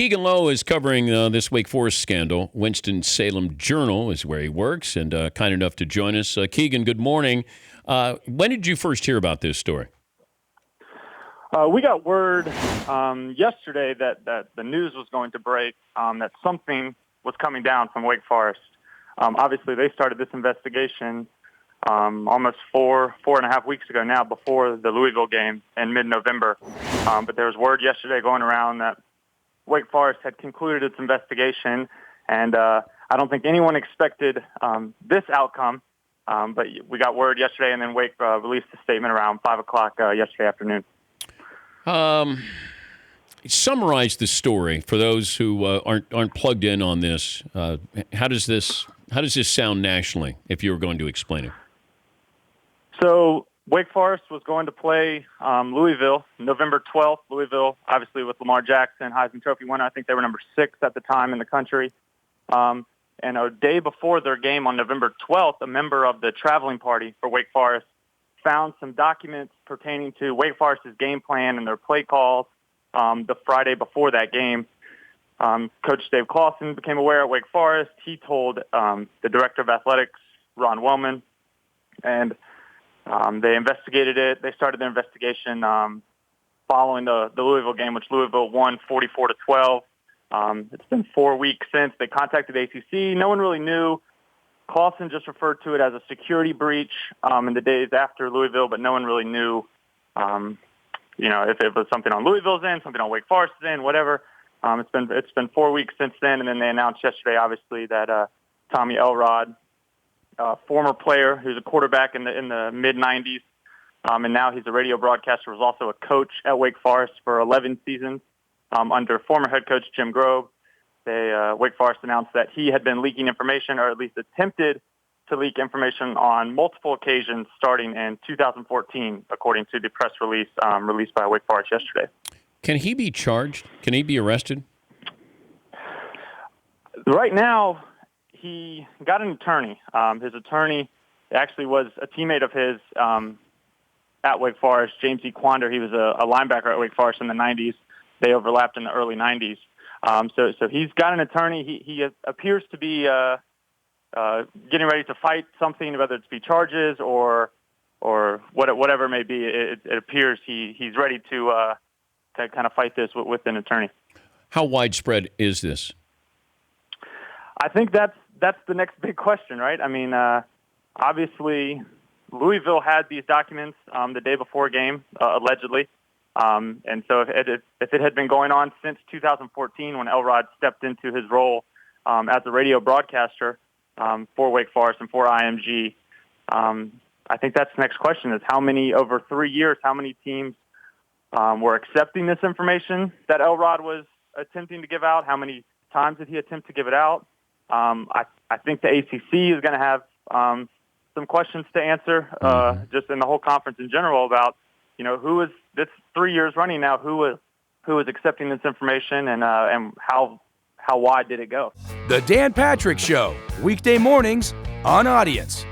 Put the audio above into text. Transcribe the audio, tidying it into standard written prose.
Kegan Lowe is covering this Wake Forest scandal. Winston-Salem Journal is where he works, and kind enough to join us. Kegan, good morning. When did you first hear about this story? We got word yesterday that the news was going to break, that something was coming down from Wake Forest. Obviously, they started this investigation almost four and a half weeks ago now, before the Louisville game in mid-November. But there was word yesterday going around that Wake Forest had concluded its investigation, and I don't think anyone expected this outcome. But we got word yesterday, and then Wake released a statement around 5 o'clock yesterday afternoon. Summarize the story for those who aren't plugged in on this. How does this sound nationally, if you were going to explain it? So Wake Forest was going to play Louisville November 12th. Louisville, obviously, with Lamar Jackson, Heisman Trophy winner. I think they were number 6 at the time in the country. And a day before their game on November 12th, a member of the traveling party for Wake Forest found some documents pertaining to Wake Forest's game plan and their play calls the Friday before that game. Coach Dave Clawson became aware at Wake Forest. He told the director of athletics, Ron Wellman, and they investigated it. They started their investigation following the Louisville game, which Louisville won 44-12. It's been 4 weeks since. They contacted ACC. No one really knew. Clawson just referred to it as a security breach in the days after Louisville, but no one really knew, if it was something on Louisville's end, something on Wake Forest's end, whatever. It's been 4 weeks since then, and then they announced yesterday, obviously, that Tommy Elrod, former player who's a quarterback in the mid-'90s, and now he's a radio broadcaster, was also a coach at Wake Forest for 11 seasons under former head coach Jim Grove. Wake Forest announced that he had been leaking information, or at least attempted to leak information on multiple occasions starting in 2014, according to the press release released by Wake Forest yesterday. Can he be charged? Can he be arrested? Right now, he got an attorney. His attorney actually was a teammate of his at Wake Forest, James E. Quander. He was a linebacker at Wake Forest in the 90s. They overlapped in the early 90s. So he's got an attorney. He appears to be getting ready to fight something, whether it's be charges or whatever it may be. It appears he's ready to kind of fight this with an attorney. How widespread is this? I think that's the next big question, right? I mean, obviously, Louisville had these documents the day before a game, allegedly. And so if it had been going on since 2014, when Elrod stepped into his role as a radio broadcaster for Wake Forest and for IMG, I think that's the next question: is over 3 years, how many teams were accepting this information that Elrod was attempting to give out? How many times did he attempt to give it out? I think the ACC is going to have some questions to answer, just in the whole conference in general, about who is this 3 years running now? Who is accepting this information, and how wide did it go? The Dan Patrick Show, weekday mornings on Audience.